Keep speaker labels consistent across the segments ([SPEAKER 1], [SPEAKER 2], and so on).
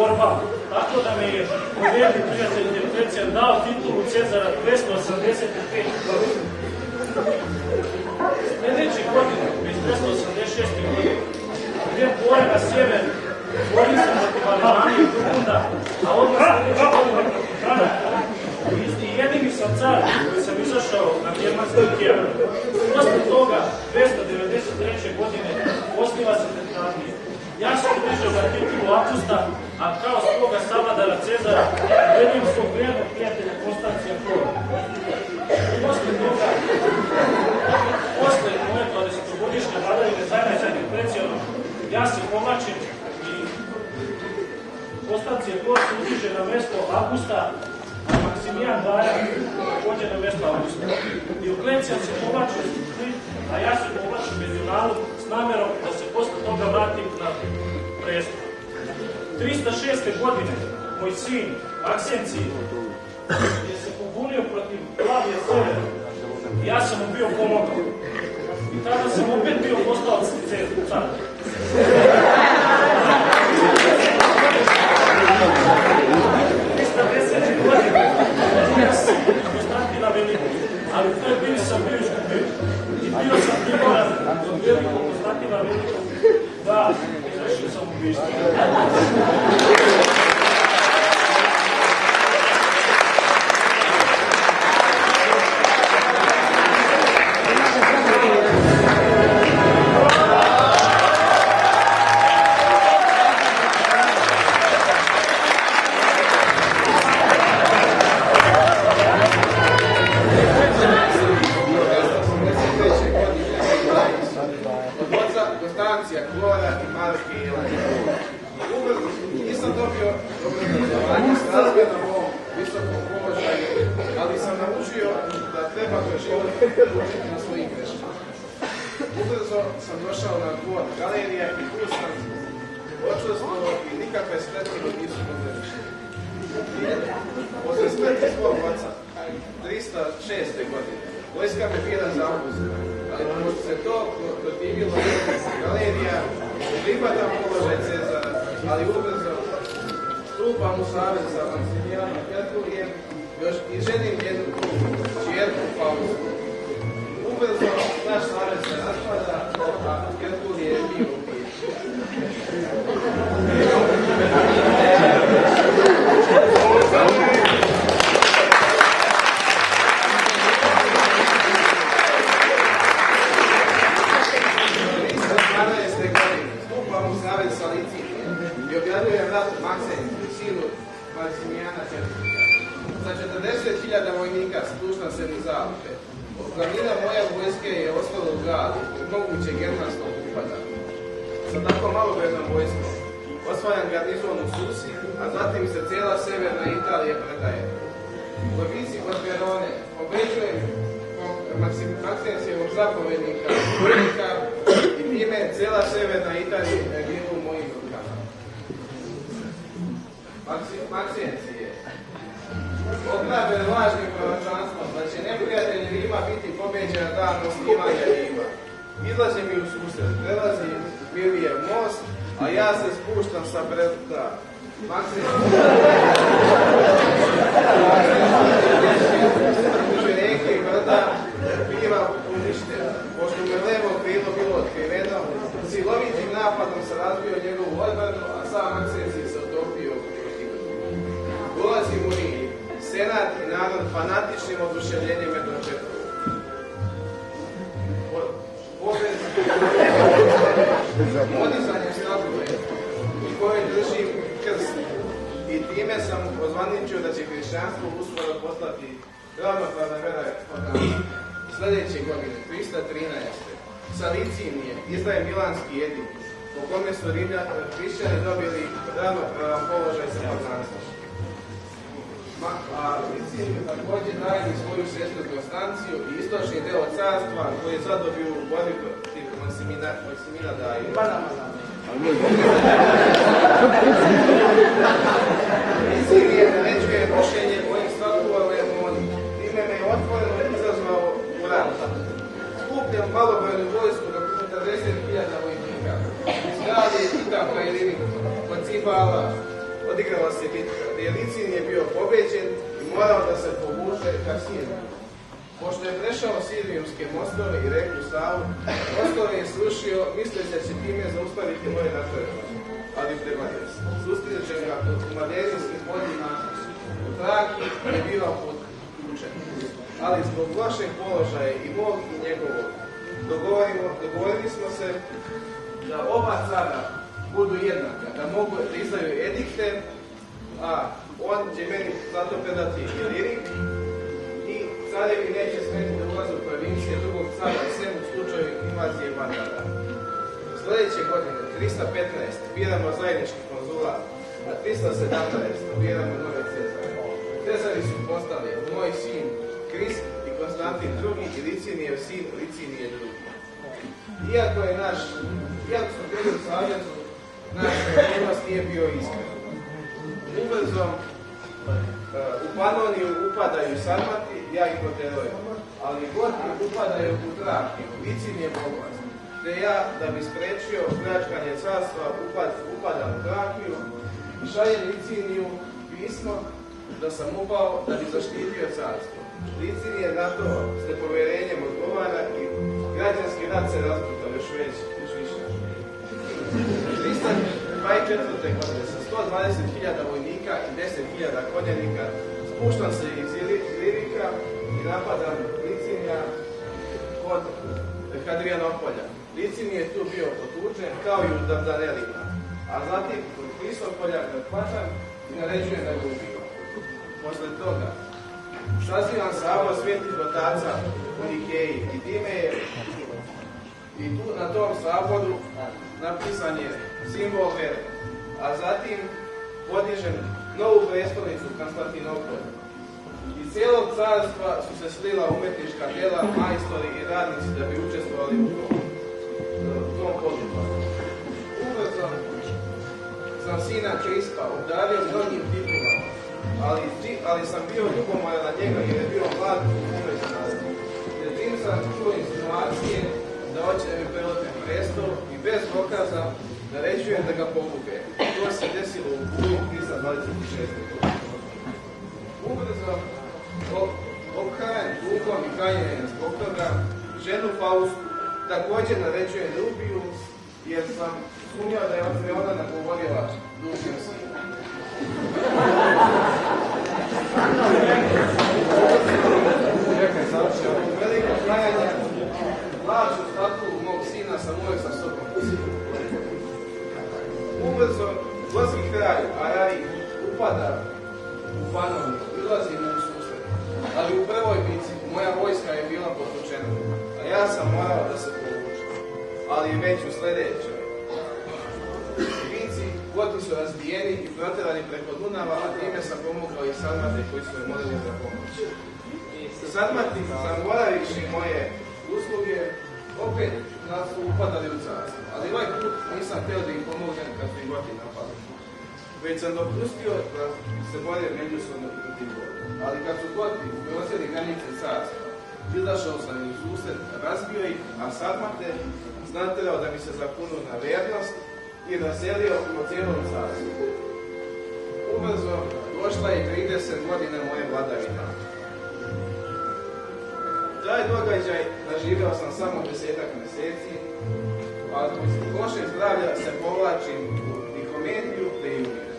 [SPEAKER 1] borba, tako da mi je povjerni prijatelj Dioklecijan dao titulu Cezara 285 godina. Sljedeće godine, 286. godine, gdje bore na sjever, bori se protiv Alemanije i Burgunda, a odmah sljedeće godine protiv Franaka. I jedini sam car koji sam izašao na germanski tijelo. Posle toga, 293. godine, osniva se Tetrarhija. Ja sam diže za titulu Augusta, a kao svoga savladara Cezara, vedim svog vjernog prijatelja Konstancija Flora. Posle moje 20-godišnje vladavine zajedno sa Dioklecijanom, ja se povlačim i Konstancije Flor se udiže na mjesto Augusta, a Maksimijan Daja također na mjesto Augusta. Dioklecijan se povlači u Split, a ja se povlačim među narod s namjerom da se posle toga vratim na prestup. 306. godine moj sin Maksencij je se pobunio protiv Flavija Severa i ja sam mu bio pomogao. I tada sam opet bio postao car. Konstantina Velikog, ali u toj bili sam bio izgubio. I bio sam primoran od velikog Konstantina Velikog da izvršio sam ubijstvo.
[SPEAKER 2] Ubrzo sam došao na dvor galerije i tu sam očustvovao i nikakve spletke nisu podrežili. Posle smrti svog oca, 306. godine, vojska me bira za Augusta, ali pošto se to protivilo galerija, prihvatam položaj Cezara, ali ubrzo stupam u savez sa Maksimijanom Kerkulijem još i ženim jednu čerku Faustu. Ubrzo naš savez se raspada, a Kerkulije je bio ubijen. Stupam u savez sa Licinijem i objavljujem rat Maksenciju, sinu Maksimijana Kerkulija. Za 40.000 vojnika spuštam se niz Alpe. Glavnina moje vojske je ostala u Gali, od mogućeg germanskog upada. Sa tako malobrojnom vojskom osvajam garnizon u Susi, a zatim se cijela severna Italija predaje. U bitci kod Verone obređujem Maksencijevog zapovednika vojnika i time cijela severna Italija je bila u mojim rukama. Maksencije ograben lažnim proročanstvom da će neprijatelj Rima biti pobeđen na dan osnivanja Rima. Izlazi mi u susret, prelazi Milijev most, a ja se spuštam sa brda. Maksimije reke i brda biva uništen. Pošto me levo krilo bilo otkriveno, silovitim napadom se razbio njegovu odbranu, a sam Maksencij se utopio u protivu. Dolazim u Rim. Senat i narod fanatičnim oduševljenjem me dočekuju. Podizanje statue i koje držim krst i time sam ozvaničio da će hrišćanstvo uskoro postati ravnopravna vera od nas. Sljedeće godine, 313. sa Licinije izdaje Milanski edikt, po kome su hrišćani dobili ravnopravan položaj sa poznanstvom. A Liciniju također daje i svoju sestru Konstanciju i istočni deo carstva koji je zadobio u borbi protiv Maksimina Daju. Licinije naređuje nošenje mojim statuama Lemoni. Time me je otvoreno izazvao u rat. Skupljam malobrojnu vojsku do 40.000 vojnika. Iz Galije, Itaka i Rimika, od Cibala, odigrala se bitka, gdje Licin je bio pobeđen i morao da se povuče ka Siriji. Pošto je prešao sirijumske mostove i reku Savu, mostove je srušio, misleći da će time zaustaviti moje napredovanje, ali prevario se. Susreće ga u Maderinskim poljima u Traki je bila put učen. Ali zbog vašeg položaja i mog i njegovog, dogovorili smo se da oba cara budu jednaka, da mogu da izdaju edikte, a on će meni zato predati Ilirik i carevi neće smeti da ulaze u provincije drugog cara sem u slučaju invazije Vandala. Sljedeće godine, 315, biramo zajednički konzulat, a 317 biramo nove Cezare. Cezari su postali moj sin Krist i Konstantin II i Licinijev sin Licinije II. Iako smo bili u savjezu, naš odnos nije bio iskren. Ubrzo u Panoniju upadaju Sarmati, ja ih proterujem, ali Goti upadaju u Trakiju, Licinijev oblast, te ja, da bi sprečio pljačkanje carstva, upadam u Trakiju i šaljem Liciniju pismo da sam upao da bi zaštitio carstvo. Licinije na to s nepovjerenjem odgovara i građanski rat se razbuta još više. 324. godine sa 120.000 vojnika i 10.000 konjanika spuštam se iz Ilirika i napadam Licinija kod Hadrianopolja. Licinije je tu bio potučen kao i u Dardanelima, a zatim kod Krisopolja ga hvatam i naređujem da ga ubiju. Posle toga sazivam sabor svetih otaca u Nikeji i time je i tu na tom saboru napisan je simbol vere, a zatim podižem novu prestolnicu Konstantinopolj. Iz cijelog carstva su se slila umetnička djela, majstori i radnici da bi učestvovali u tom poduhvatu. Ubrzo sam sina Krispa obdario mnogim titulama, ali sam bio ljubomoran na njega jer je bio mlad i umeđenac. Jer tim sam čuo insinuacije da hoće da mi preotme prestol i bez dokaza naređujem da ga pokupe. To se desilo u Buji 326. Ubrzo obhajan dugom i kanjenjem zbog toga ženu Faustu također naređujem da ubiju jer sam sumnjao da je ona nagovorila dugim sinu. Veliko trajanje lažu statuju mog sina sam uvijek sa sobom uzio. Ubrzo gorski kralj Arari upada u Panoniju i ulazi mu u susret. Ali u prvoj bici moja vojska je bila potučena, a ja sam morao da se povučem. Ali već u sljedećoj bici Goti su razbijeni i proterani preko Dunava, a time sam pomogao i Sarmate koji su me molili za pomoć. Sarmati, zaboravivši moje usluge, opet nas su upadali u carstvo, ali ovaj put nisam htio da im pomognem kad su ih Goti napali. Već sam dopustio da se bore međusobno i protiv Gota. Ali kad su Goti ugrozili granice carstva, izašao sam im u susret, razbio ih, a Sarmate naterao da mi se zapunu na vernost i raselio po cijelom carstvu. Ubrzo došla je 30 godina moje vladavine. Taj događaj naživio sam samo 10-ak mjeseci, a zbog lošeg zdravlja se povlačim u Nikometiju te i umijem.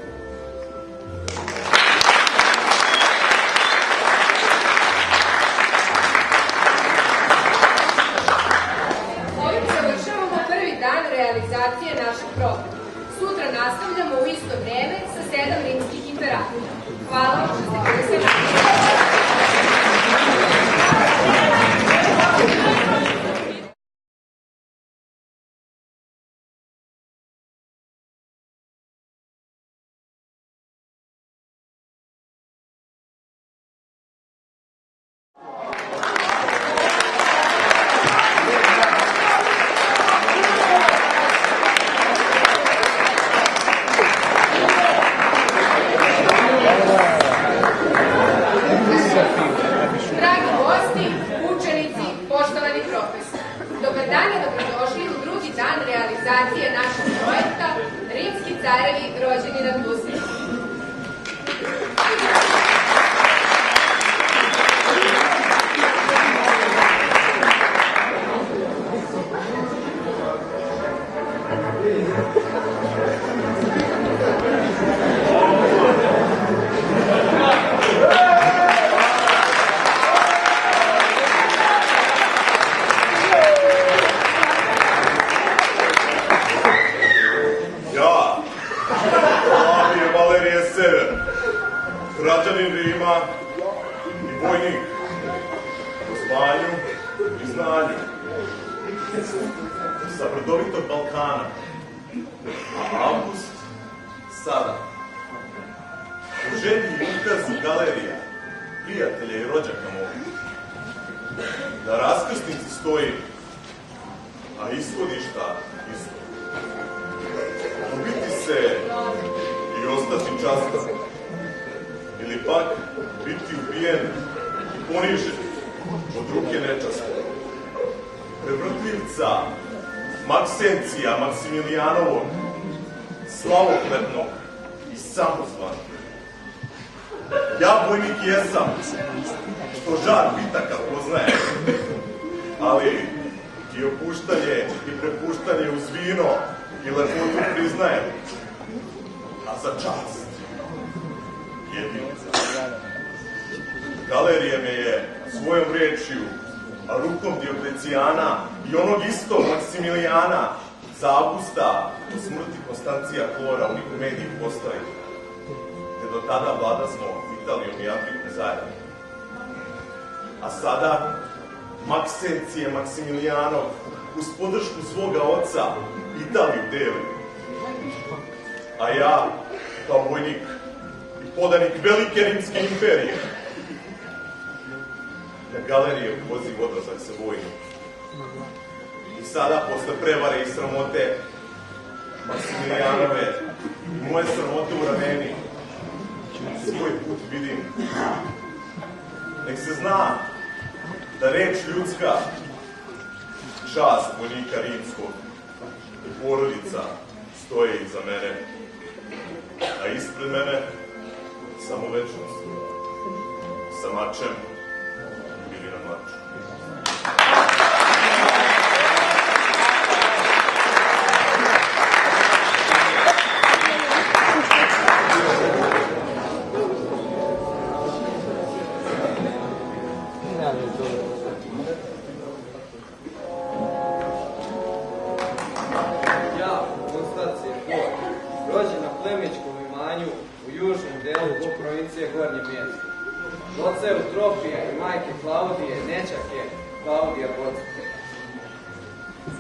[SPEAKER 3] Ovim završavamo prvi dan realizacije našeg programa. Sutra nastavljamo u isto vrijeme sa 7 rimskih imperatora. Hvala vam što ste bili sa nama.
[SPEAKER 4] sever, građanin Rima i vojnik po zvanju i znanju, sa brdovitog Balkana, a Avgust sada. U želji i ukazu galerija, prijatelja i rođaka mogu. Na raskrsnici stoji, a ishodišta isto. Ubiti se i ostati častan, ili pak biti ubijen i ponižen od ruke nečasne. Prevrtljivca Maksencija Maksimilijanovog, slavokletnog i samozvanog. Ja vojnik jesam, što žar bitaka poznaje, ali i opuštanje i prepuštanje uz vino i lepotu priznajem, a za čast jedinica. Galerija me je svojom rečju, a rukom Dioklecijana i onog istog Maksimilijana za Avgusta po smrti Konstancija Klora u Nikomediji postavili. Te do tada vlada smo Italijom i Afrikom zajedno. A sada Maksencije Maksimilijanov uz podršku svoga oca Italiju deli. A ja, kao vojnik i podanik velike rimske imperije, na galerije poziv odlazak sa vojnim. I sada, posle prevare i sramote Maksimilijanove i moje sramote u rameni, svoj put vidim. Nek se zna da reč ljudska, čast vojnika rimskog i porodica stoje iza mene, a ispred mene samo večnost sa mačem ili na maču.
[SPEAKER 2] Oca Eutropije i majke Klaudije, nećake Klaudija Podsjete.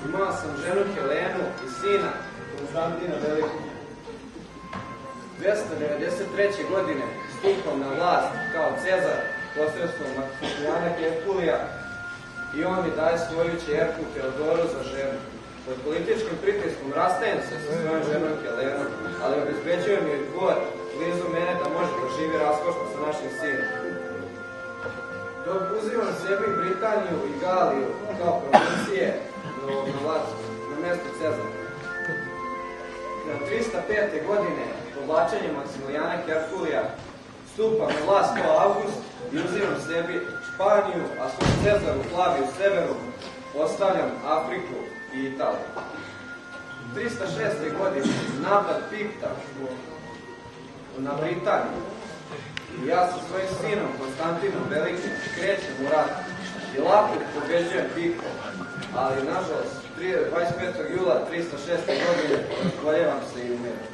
[SPEAKER 2] Imao sam ženu Helenu i sina Konstantina Velikog. 293. godine stupam na vlast kao Cezar posredstvom Maksimilijana Herkulija i on mi daje svoju ćerku Teodoru za ženu. Pod političkim pritiskom rastajem se sa svojom ženom Helenom, ali obezbeđujem joj dvor blizu mene da može da živi raskošno sa našim sinom. Dok uzivam sebi Britaniju i Galiju kao provincije na vlast, na mesto Cezara. Na 305. godine povlačenje Maksimilijana Herkulija stupam na vlast kao Avgust i uzimam sebi Španiju, a svom Cezaru Flaviju Severu ostavljam Afriku i Italiju. 306. godine napad Pikta na Britaniju i ja sa svojim sinom Konstantinom Velikim krećem u rat i lako pobeđujem Pikta, ali nažalost 25. jula 306. godine razboljevam se i umiram.